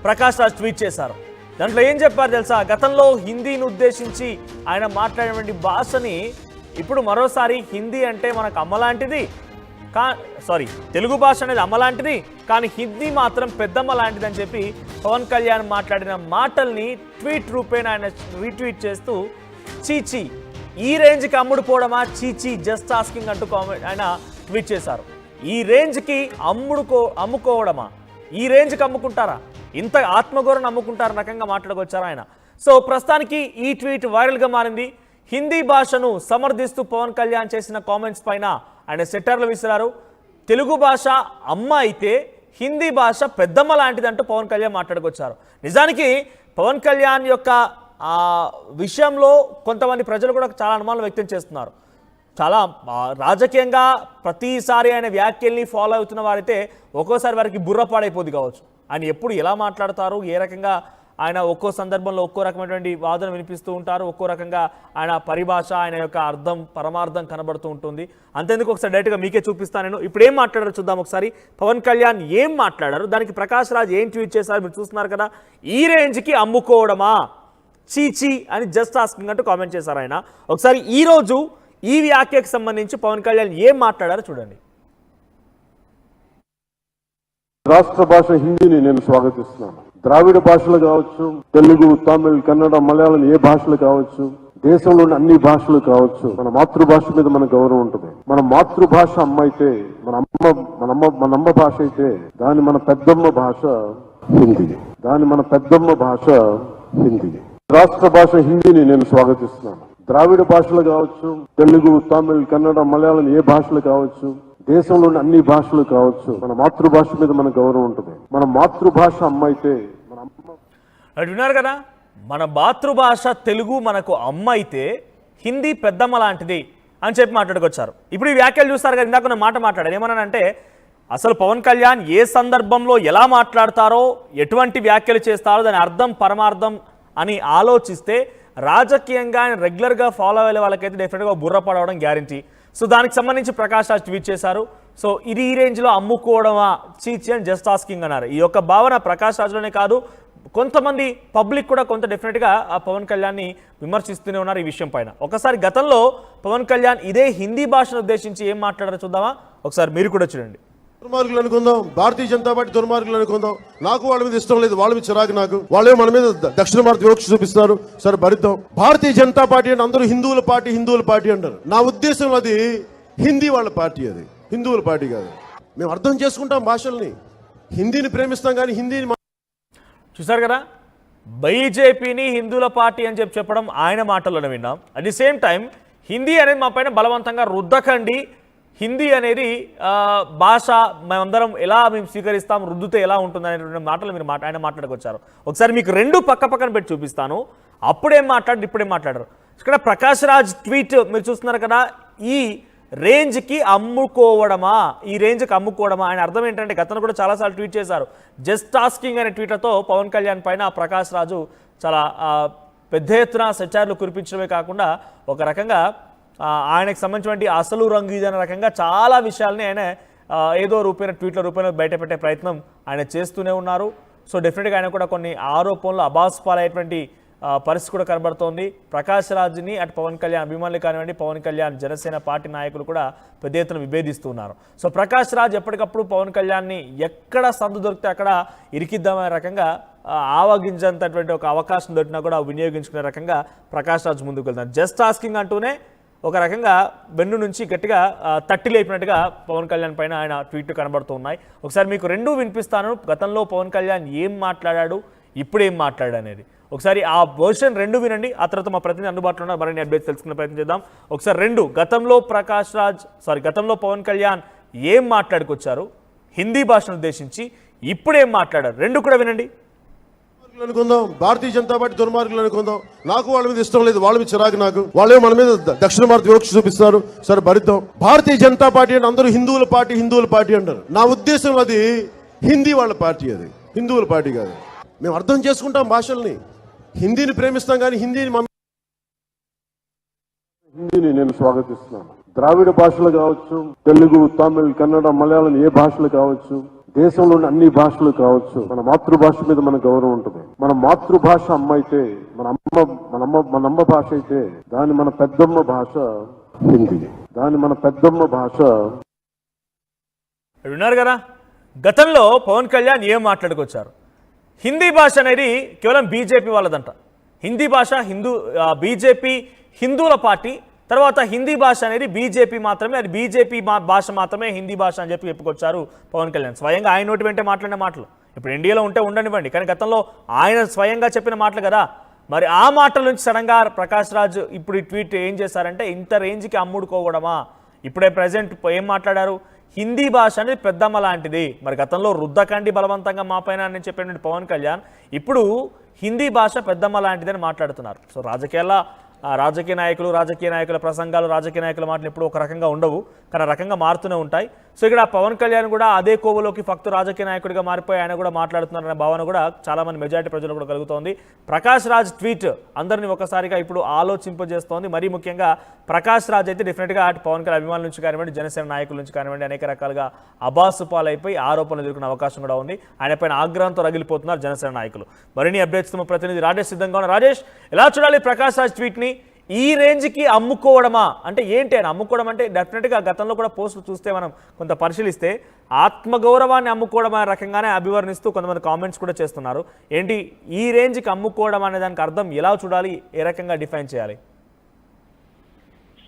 Prakash Raj tweet చేశారు. దాంట్లో ఏం చెప్పారు తెలుసా? గతంలో హిందీని ఉద్దేశించి ఆయన మాట్లాడినటువంటి భాషని ఇప్పుడు మరోసారి హిందీ అంటే మనకు అమ్మలాంటిది, తెలుగు భాష అనేది అమ్మలాంటిది, కానీ హిందీ మాత్రం పెద్దమ్మ లాంటిది అని చెప్పి పవన్ కళ్యాణ్ మాట్లాడిన మాటల్ని ట్వీట్ రూపేణ ఆయన రీట్వీట్ చేస్తూ చీచీ ఈ రేంజ్కి అమ్ముడుపోవడమా, చీచీ జస్ట్ ఆస్కింగ్ అంటూ ఆయన ట్వీట్ చేశారు. ఈ రేంజ్కి అమ్ముకోవడమా, ఈ రేంజ్కి అమ్ముకుంటారా, ఇంత ఆత్మగౌరవం అమ్ముకుంటారా రకంగా మాట్లాడుకొచ్చారు ఆయన. సో ప్రస్తుతానికి ఈ ట్వీట్ వైరల్గా మారింది. హిందీ భాషను సమర్థిస్తూ పవన్ కళ్యాణ్ చేసిన కామెంట్స్ పైన ఆయన సెటర్లు విసిరారు. తెలుగు భాష అమ్మ అయితే హిందీ భాష పెద్దమ్మ లాంటిదంటూ పవన్ కళ్యాణ్ మాట్లాడుకొచ్చారు. నిజానికి పవన్ కళ్యాణ్ యొక్క విషయంలో కొంతమంది ప్రజలు కూడా చాలా అనుమానాలు వ్యక్తం చేస్తున్నారు. చాలా రాజకీయంగా ప్రతిసారి ఆయన వ్యాఖ్యల్ని ఫాలో అవుతున్న వారైతే ఒక్కోసారి వారికి బుర్ర పాడైపోద్ది కావచ్చు. ఆయన ఎప్పుడు ఎలా మాట్లాడతారు, ఏ రకంగా ఆయన ఒక్కో సందర్భంలో ఒక్కో రకమైనటువంటి వాదన వినిపిస్తూ ఉంటారు, ఒక్కో రకంగా ఆయన పరిభాష, ఆయన యొక్క అర్థం పరమార్థం కనబడుతూ ఉంటుంది. అంతేందుకు ఒకసారి డైరెక్ట్గా మీకే చూపిస్తాను నేను. ఇప్పుడు ఏం మాట్లాడారో చూద్దాం ఒకసారి. పవన్ కళ్యాణ్ ఏం మాట్లాడారు, దానికి ప్రకాష్ రాజ్ ఏం ట్వీట్ చేశారు మీరు చూస్తున్నారు కదా. ఈ రేంజ్కి అమ్ముకోవడమా, చీచీ అని జస్ట్ ఆస్కింగ్ అంటూ కామెంట్ చేశారు ఆయన. ఒకసారి ఈరోజు ఈ వ్యాఖ్యకు సంబంధించి పవన్ కళ్యాణ్ ఏం మాట్లాడారో చూడండి. రాష్ట్ర భాష హిందీని నేను స్వాగతిస్తున్నాను. ద్రావిడ భాషలు కావచ్చు, తెలుగు, తమిళ్, కన్నడ, మలయాళం ఏ భాషలు కావచ్చు, దేశంలోని అన్ని భాషలు కావచ్చు, మన మాతృభాష మీద మన గౌరవం ఉంటుంది. మన మాతృభాష అమ్మ అయితే, మన అమ్మ భాష అయితే దాని మన పెద్దమ్మ భాష హిందీ. రాష్ట్ర భాష హిందీని నేను స్వాగతిస్తున్నాను. ద్రావిడ భాషలు కావచ్చు, తెలుగు, తమిళ్, కన్నడ, మలయాళం ఏ భాషలు కావచ్చు, దేశంలోని అన్ని భాషలు కావచ్చు, మన మాతృభాష మీద మన గౌరవం ఉంటుంది. మన మాతృభాష అమ్మ అయితే విన్నారు కదా, మన మాతృభాష తెలుగు మనకు అమ్మ అయితే హిందీ పెద్దమ్మ లాంటిది అని చెప్పి మాట్లాడుకొచ్చారు. ఇప్పుడు ఈ వ్యాఖ్యలు చూస్తారు కదా, ఇందాక మాట మాట్లాడారు ఏమన్నానంటే అసలు పవన్ కళ్యాణ్ ఏ సందర్భంలో ఎలా మాట్లాడతారో, ఎటువంటి వ్యాఖ్యలు చేస్తారో దాని అర్థం పరమార్థం అని ఆలోచిస్తే రాజకీయంగా ఆయన రెగ్యులర్గా ఫాలో అయ్యే వాళ్ళకైతే డెఫినెట్గా బుర్ర పడవడం గ్యారంటీ. సో దానికి సంబంధించి ప్రకాష్ రాజ్ ట్వీట్ చేశారు. సో ఇది ఈ రేంజ్లో అమ్ముకోవడమా, చీచి అని జస్ట్ ఆస్కింగ్ అన్నారు. ఈ యొక్క భావన ప్రకాష్ రాజ్లోనే కాదు, కొంతమంది పబ్లిక్ కూడా కొంత డెఫినెట్గా ఆ పవన్ కళ్యాణ్ని విమర్శిస్తూనే ఉన్నారు ఈ విషయం పైన. ఒకసారి గతంలో పవన్ కళ్యాణ్ ఇదే హిందీ భాషను ఉద్దేశించి ఏం మాట్లాడారో చూద్దామా ఒకసారి, మీరు కూడా చూడండి. దుర్మార్గులు అనుకుందాం, భారతీయ జనతా పార్టీ దుర్మార్గులు అనుకుందాం. నాకు వాళ్ళ మీద ఇష్టం లేదు, వాళ్ళ మీద చిరాకు నాకు. వాళ్ళే మన మీద దక్షిణ భారత వివక్ష చూపిస్తారు. సరే భరిద్దాం. భారతీయ జనతా పార్టీ అంటే అందరూ హిందువుల పార్టీ అంటారు. నా ఉద్దేశం అది హిందీ వాళ్ళ పార్టీ, అది హిందువుల పార్టీ కాదు. మేము అర్థం చేసుకుంటాం భాషల్ని, హిందీని ప్రేమిస్తాం కానీ హిందీని. చూసారు కదా, బీజేపీని హిందువుల పార్టీ అని చెప్పడం ఆయన మాటల్లోనే విన్నాం. At the same time Hindi అనేది మా పైన బలవంతంగా రుద్దకండి, హిందీ అనేది భాష మేమందరం ఎలా మేము స్వీకరిస్తాం, రుద్దుతే ఎలా ఉంటుంది అనేటువంటి మాటలు ఆయన మాట్లాడుకొచ్చారు. ఒకసారి మీకు రెండు పక్కన పెట్టి చూపిస్తాను. అప్పుడేం మాట్లాడారు, ఇప్పుడేం మాట్లాడారు. ఇక్కడ ప్రకాష్ రాజ్ ట్వీట్ మీరు చూస్తున్నారు కదా, ఈ రేంజ్కి అమ్ముకోవడమా, ఈ రేంజ్కి అమ్ముకోవడమా. ఆయన అర్థం ఏంటంటే గతంలో కూడా చాలాసార్లు ట్వీట్ చేశారు. జస్ట్ ఆస్కింగ్ అనే ట్వీట్లతో పవన్ కళ్యాణ్ పైన ప్రకాష్ రాజు చాలా పెద్ద ఎత్తున సెటార్లు కురిపించడమే కాకుండా ఒక రకంగా ఆయనకు సంబంధించినటువంటి అసలు రంగు ఇదనే రకంగా చాలా విషయాల్ని ఆయన ఏదో రూపేణ ట్వీట్ల రూపంలో బయటపెట్టే ప్రయత్నం ఆయన చేస్తూనే ఉన్నారు. సో డెఫినెట్గా ఆయన కూడా కొన్ని ఆరోపణలు అబాస్పాలయ్యేటువంటి పరిస్థితి కూడా కనబడుతోంది. ప్రకాష్ రాజ్ని అటు పవన్ కళ్యాణ్ అభిమానులు కానివ్వండి, పవన్ కళ్యాణ్ జనసేన పార్టీ నాయకులు కూడా పెద్ద ఎత్తున విభేదిస్తున్నారు. సో ప్రకాష్ రాజ్ ఎప్పటికప్పుడు పవన్ కళ్యాణ్ని ఎక్కడ సందు దొరికితే అక్కడ ఇరికిద్దామనే రకంగా ఆవగించేంతటువంటి ఒక అవకాశం దొరికినా కూడా వినియోగించుకునే రకంగా ప్రకాష్ రాజ్ ముందుకు వెళ్తారు. జస్ట్ ఆస్కింగ్ అంటూనే ఒక రకంగా వెన్ను నుంచి గట్టిగా తట్టి లేపినట్టుగా పవన్ కళ్యాణ్ పైన ఆయన ట్వీట్లు కనబడుతూ ఉన్నాయి. ఒకసారి మీకు రెండూ వినిపిస్తాను. గతంలో పవన్ కళ్యాణ్ ఏం మాట్లాడాడు, ఇప్పుడు ఏం మాట్లాడాడు అనేది ఒకసారి ఆ వర్షన్ రెండు వినండి. ఆ తర్వాత మా ప్రతినిధి అందుబాటులో ఉన్న మరిన్ని అప్డేట్స్ తెలుసుకునే ప్రయత్నం చేద్దాం. ఒకసారి రెండు, గతంలో పవన్ కళ్యాణ్ ఏం మాట్లాడుకొచ్చారు హిందీ భాషను ఉద్దేశించి, ఇప్పుడు ఏం మాట్లాడారు, రెండు కూడా వినండి. అనుకుందాం, భారతీయ జనతా పార్టీ దుర్మార్గులు అనుకుందాం. నాకు వాళ్ళ మీద ఇష్టం లేదు, వాళ్ళ మీద చిరాకు నాకు. వాళ్ళే మన మీద దక్షిణ భారత వివక్ష చూపిస్తారు. సరే భరిద్దాం. భారతీయ జనతా పార్టీ అంటే అందరూ హిందువుల పార్టీ అంటారు. నా ఉద్దేశం అది హిందీ వాళ్ళ పార్టీ, అది హిందువుల పార్టీ కాదు. మేము అర్థం చేసుకుంటాం భాషల్ని, హిందీని ప్రేమిస్తాం కానీ హిందీని నేను స్వాగతిస్తున్నాను. ద్రావిడ భాషలు కావచ్చు, తెలుగు, తమిళ్, కన్నడ, మలయాళం ఏ భాషలు కావచ్చు, దేశంలోని అన్ని భాషలు కావచ్చు, మన మాతృభాష మీద మన గౌరవం ఉంటుంది. మన మాతృభాష అమ్మ అయితే, మన అమ్మ భాష అయితే, దాని మన పెద్దమ్మ భాష హిందీ. విన్నారు కదా, గతంలో పవన్ కళ్యాణ్ ఏం మాట్లాడుకొచ్చారు. హిందీ భాష అనేది కేవలం బీజేపీ వాళ్ళదంట. హిందీ భాష బీజేపీ హిందువుల పార్టీ. తర్వాత హిందీ భాష అనేది బీజేపీ మాత్రమే, అది బీజేపీ భాష మాత్రమే హిందీ భాష అని చెప్పి చెప్పుకొచ్చారు పవన్ కళ్యాణ్. స్వయంగా ఆయన నోటి వెంటే మాట్లాడిన మాటలు. ఇప్పుడు ఎన్డీఏలో ఉంటే ఉండనివ్వండి, కానీ గతంలో ఆయన స్వయంగా చెప్పిన మాటలు కదా. మరి ఆ మాటల నుంచి సడన్గా ప్రకాష్ రాజ్ ఇప్పుడు ఈ ట్వీట్ ఏం చేశారంటే, ఇంత రేంజ్కి అమ్ముడుకోవడమా? ఇప్పుడే ప్రజెంట్ ఏం మాట్లాడారు, హిందీ భాష అనేది పెద్దమ్మ లాంటిది. మరి గతంలో రుద్దకండి బలవంతంగా మా పైన అని చెప్పినటువంటి పవన్ కళ్యాణ్ ఇప్పుడు హిందీ భాష పెద్దమ్మ లాంటిదని మాట్లాడుతున్నారు. సో రాజకీయ నాయకుల ప్రసంగాలు, రాజకీయ నాయకుల మాటలు ఎప్పుడు ఒక రకంగా ఉండవు, కానీ రకంగా మారుతూనే ఉంటాయి. సో ఇక్కడ పవన్ కళ్యాణ్ కూడా అదే కోవలోకి ఫక్తు రాజకీయ నాయకుడిగా మారిపోయి ఆయన కూడా మాట్లాడుతున్నారనే భావన కూడా చాలామంది మెజారిటీ ప్రజలు కూడా కలుగుతోంది. ప్రకాష్ రాజ్ ట్వీట్ అందరినీ ఒకసారిగా ఇప్పుడు ఆలోచింపజేస్తోంది. మరీ ముఖ్యంగా ప్రకాష్ రాజ్ అయితే డెఫినెట్గా అటు పవన్ కళ్యాణ్ అభిమానుల నుంచి కానివ్వండి, జనసేన నాయకుల నుంచి కానివ్వండి, అనేక రకాలుగా అబాసు పాలైపోయి ఆరోపణలు ఎదుర్కొనే అవకాశం కూడా ఉంది. ఆయన పైన ఆగ్రహంతో రగిలిపోతున్నారు జనసేన నాయకులు. మరిన్ని అప్డేట్స్ మా ప్రతినిధి రాజేష్ సిద్ధంగా ఉన్నారు. రాజేష్, ఎలా చూడాలి ప్రకాష్ రాజ్ ట్వీట్ని? ఈ రేంజ్కి అమ్ముకోవడమా అంటే ఏంటి? అని అమ్ముకోవడం అంటే డెఫినెట్గా గతంలో కూడా పోస్టులు చూస్తే మనం కొంత పరిశీలిస్తే ఆత్మగౌరవాన్ని అమ్ముకోవడం అనే రకంగానే అభివర్ణిస్తూ కొంతమంది కామెంట్స్ కూడా చేస్తున్నారు. ఏంటి ఈ రేంజ్కి అమ్ముకోవడం అనే దానికి అర్థం ఎలా చూడాలి, ఏ రకంగా డిఫైన్ చేయాలి?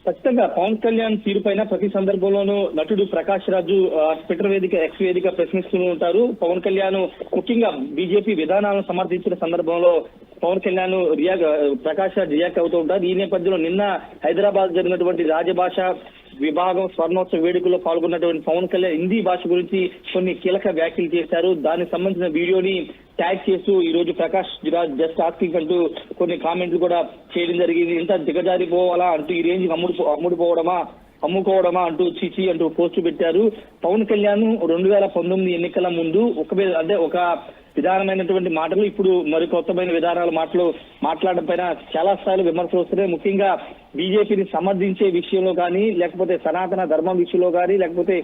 ఖచ్చితంగా పవన్ కళ్యాణ్ తీరు పైన ప్రతి సందర్భంలోనూ నటుడు ప్రకాష్ రాజు ట్విట్టర్ వేదిక, ఎక్స్ వేదిక ప్రశ్నిస్తూ ఉంటారు. పవన్ కళ్యాణ్ ముఖ్యంగా బీజేపీ విధానాలను సమర్థించిన సందర్భంలో పవన్ కళ్యాణ్ ప్రకాష్ రాజ్ రియాక్ట్ అవుతూ ఉంటారు. ఈ నేపథ్యంలో నిన్న హైదరాబాద్ జరిగినటువంటి రాజభాష విభాగం స్వర్ణోత్సవ వేడుకల్లో పాల్గొన్నటువంటి పవన్ కళ్యాణ్ హిందీ భాష గురించి కొన్ని కీలక వ్యాఖ్యలు చేశారు. దానికి సంబంధించిన వీడియోని ట్యాగ్ చేస్తూ ఈ రోజు ప్రకాష్ రాజ్ జస్ట్ ఆస్కింగ్ అంటూ కొన్ని కామెంట్లు కూడా చేయడం జరిగింది. ఇంత దిగజారిపోవాలా అంటూ ఈ రేంజ్ అమ్ముకోవడమా అంటూ చీచి అంటూ పోస్టు పెట్టారు. పవన్ కళ్యాణ్ 2019 ఎన్నికల ముందు ఒక విధానమైనటువంటి మాటలు, ఇప్పుడు మరి కొత్తమైన మాటలు మాట్లాడడం పైన చాలా స్థాయిలో విమర్శలు వస్తున్నాయి. ముఖ్యంగా బీజేపీని సమర్థించే విషయంలో కానీ, లేకపోతే సనాతన ధర్మం విషయంలో కానీ, లేకపోతే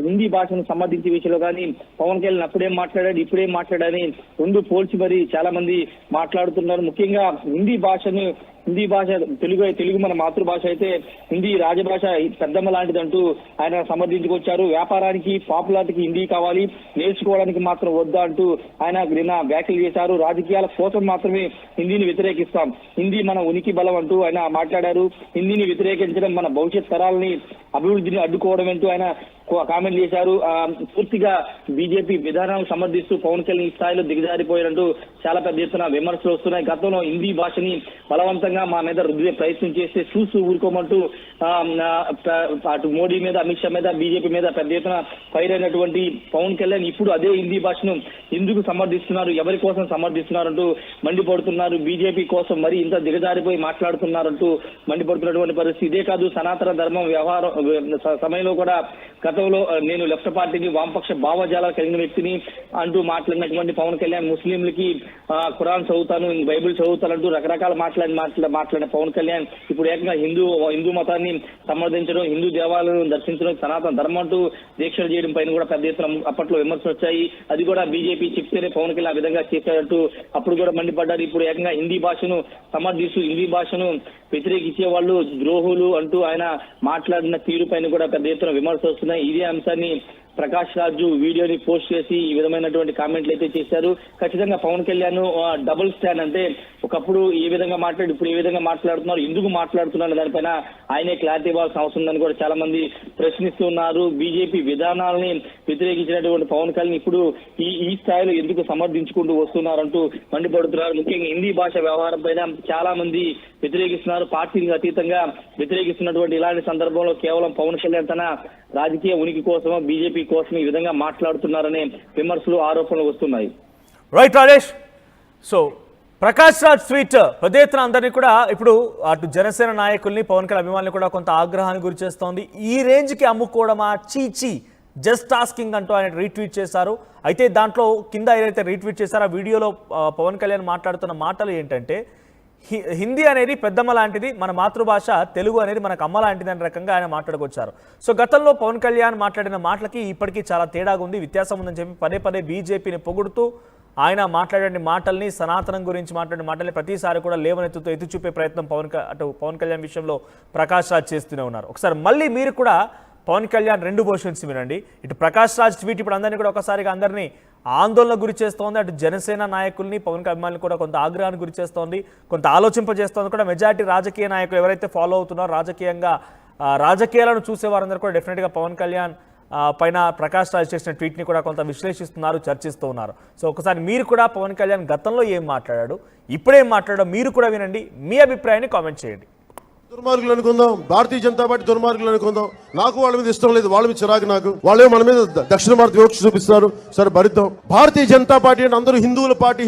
హిందీ భాషను సమర్థించే విషయంలో కానీ పవన్ కళ్యాణ్ అప్పుడేం మాట్లాడాడు, ఇప్పుడేం మాట్లాడని రెండు పోల్చి మరి చాలా మంది మాట్లాడుతున్నారు. ముఖ్యంగా హిందీ భాష తెలుగు మన మాతృభాష అయితే హిందీ రాజభాష పెద్దమ్మ లాంటిదంటూ ఆయన సమర్థించుకొచ్చారు. వ్యాపారానికి, పాపులారిటీకి హిందీ కావాలి, నేర్చుకోవడానికి మాత్రం వద్దా అంటూ ఆయన నిన్న వ్యాఖ్యలు చేశారు. రాజకీయాల కోసం మాత్రమే హిందీని వ్యతిరేకిస్తాం, హిందీ మన ఉనికి బలం అంటూ ఆయన మాట్లాడారు. హిందీని వ్యతిరేకించడం మన భవిష్యత్ తరాలని అభివృద్ధిని అడ్డుకోవడం అంటూ ఆయన కామెంట్ చేశారు. పూర్తిగా బీజేపీ విధానాలను సమర్థిస్తూ పవన్ కళ్యాణ్ ఈ స్థాయిలో దిగజారిపోయారంటూ చాలా పెద్ద ఎత్తున విమర్శలు వస్తున్నాయి. గతంలో హిందీ భాషని బలవంతంగా మా మీద రుద్దే ప్రయత్నం చేస్తే చూస్తూ ఊరుకోమంటూ అటు మోడీ మీద, అమిత్ షా మీద, బీజేపీ మీద పెద్ద ఎత్తున ఫైర్ అయినటువంటి పవన్ కళ్యాణ్ ఇప్పుడు అదే హిందీ భాషను ఎందుకు సమర్థిస్తున్నారు, ఎవరి కోసం సమర్థిస్తున్నారంటూ మండిపడుతున్నారు. బీజేపీ కోసం మరి ఇంత దిగజారిపోయి మాట్లాడుతున్నారంటూ మండిపడుతున్నటువంటి పరిస్థితి. ఇదే కాదు, సనాతన ధర్మం వ్యవహారం సమయంలో కూడా గతంలో నేను లెఫ్ట్ పార్టీని, వామపక్ష భావజాలాలు కలిగిన వ్యక్తిని అంటూ మాట్లాడినటువంటి పవన్ కళ్యాణ్ ముస్లింలకి ఖురాన్ చదువుతాను, బైబిల్ చదువుతానంటూ రకరకాల మాట్లాడిన పవన్ కళ్యాణ్ ఇప్పుడు ఏకంగా హిందూ మతాన్ని సమర్థించడం, హిందూ దేవాలయాలను దర్శించడం, సనాతన ధర్మం అంటూ దీక్షలు చేయడం పైన కూడా పెద్ద ఎత్తున అప్పట్లో విమర్శలు వచ్చాయి. అది కూడా బీజేపీ చెప్తేనే పవన్ కళ్యాణ్ ఆ విధంగా చేశారంటూ అప్పుడు కూడా మండిపడ్డారు. ఇప్పుడు ఏకంగా హిందీ భాషను సమర్థిస్తూ హిందీ భాషను వ్యతిరేకించే వాళ్ళు ద్రోహులు అంటూ ఆయన మాట్లాడిన తీరు పైన కూడా పెద్ద ఎత్తున విమర్శలు వస్తున్నాయి. ఇదే అంశాన్ని ప్రకాష్ రాజు వీడియోని పోస్ట్ చేసి ఈ విధమైనటువంటి కామెంట్లు అయితే చేశారు. ఖచ్చితంగా పవన్ కళ్యాణ్ డబుల్ స్టాండ్, అంటే ఒకప్పుడు ఏ విధంగా మాట్లాడి ఇప్పుడు ఏ విధంగా మాట్లాడుతున్నారు, ఎందుకు మాట్లాడుతున్నారు దానిపైన ఆయనే క్లారిటీ ఇవ్వాల్సిన అవసరం ఉందని కూడా చాలా మంది ప్రశ్నిస్తున్నారు. బీజేపీ విధానాలని వ్యతిరేకించినటువంటి పవన్ కళ్యాణ్ ఇప్పుడు ఈ స్థాయిలో ఎందుకు సమర్థించుకుంటూ వస్తున్నారంటూ మండిపడుతున్నారు. ముఖ్యంగా హిందీ భాష వ్యవహారం పైన చాలా మంది వ్యతిరేకిస్తున్నారు. పార్టీకి అతీతంగా వ్యతిరేకిస్తున్నటువంటి ఇలాంటి సందర్భంలో కేవలం పవన్ కళ్యాణ్ తన రాజకీయ ఉనికి కోసం, బీజేపీ కోసం ఈ విధంగా మాట్లాడుతున్నారనే విమర్శలు, ఆరోపణలు వస్తున్నాయి. Right Rajesh. So Prakash Raj tweet పెద్ద ఎత్తున అందరినీ కూడా ఇప్పుడు అటు జనసేన నాయకుల్ని, పవన్ కళ్యాణ్ అభిమానులు కూడా కొంత ఆగ్రహానికి గురి చేస్తోంది. ఈ రేంజ్కి అమ్ముకోవడమా, చీచి జస్ట్ ఆస్కింగ్ అంటూ ఆయన రీట్వీట్ చేశారు. అయితే దాంట్లో కింద ఏదైతే రీట్వీట్ చేశారో ఆ వీడియోలో పవన్ కళ్యాణ్ మాట్లాడుతున్న మాటలు ఏంటంటే, హిందీ అనేది పెద్దమ్మ లాంటిది, మన మాతృభాష తెలుగు అనేది మనకు అమ్మ లాంటిది అనే రకంగా ఆయన మాట్లాడుకొచ్చారు. సో గతంలో పవన్ కళ్యాణ్ మాట్లాడిన మాటలకి ఇప్పటికీ చాలా తేడాగా ఉంది, వ్యత్యాసం ఉందని చెప్పి పదే పదే బీజేపీని పొగుడుతూ ఆయన మాట్లాడే మాటల్ని, సనాతనం గురించి మాట్లాడే మాటల్ని ప్రతిసారి కూడా లేవనెత్తుతూ ఎత్తి చూపే ప్రయత్నం పవన్ కళ్యాణ్ విషయంలో ప్రకాష్ రాజ్ చేస్తూనే ఉన్నారు. ఒకసారి మళ్ళీ మీరు కూడా పవన్ కళ్యాణ్ రెండు వర్షన్స్ వినండి. ఇటు ప్రకాష్ రాజ్ ట్వీట్ ఇప్పుడు అందరినీ కూడా ఒకసారిగా అందరినీ ఆందోళన గురి చేస్తోంది, అటు జనసేన నాయకుల్ని పవన్ కళ్యాణ్ కూడా కొంత ఆగ్రహానికి గురి చేస్తోంది, కొంత ఆలోచింపజేస్తోంది కూడా. మెజారిటీ రాజకీయ నాయకులు ఎవరైతే ఫాలో అవుతున్నారో రాజకీయంగా రాజకీయాలను చూసేవారందరూ కూడా డెఫినెట్గా పవన్ కళ్యాణ్ పైన ప్రకాష్ రాజ్ చేసిన ట్వీట్ని కూడా కొంత విశ్లేషిస్తున్నారు, చర్చిస్తూ ఉన్నారు. సో ఒకసారి మీరు కూడా పవన్ కళ్యాణ్ గతంలో ఏం మాట్లాడాడు, ఇప్పుడేం మాట్లాడాడో మీరు కూడా వినండి, మీ అభిప్రాయాన్ని కామెంట్ చేయండి. దుర్మార్గులు అనుకుందాం, భారతీయ జనతా పార్టీ దుర్మార్గులు అనుకుందాం. నాకు వాళ్ళ మీద ఇష్టం లేదు, వాళ్ళ మీద చిరాకు నాకు. వాళ్ళే మన మీద దక్షిణ భారత వివక్ష చూపిస్తారు. సరే భరిద్దాం. భారతీయ జనతా పార్టీ అంటే అందరూ హిందువుల పార్టీ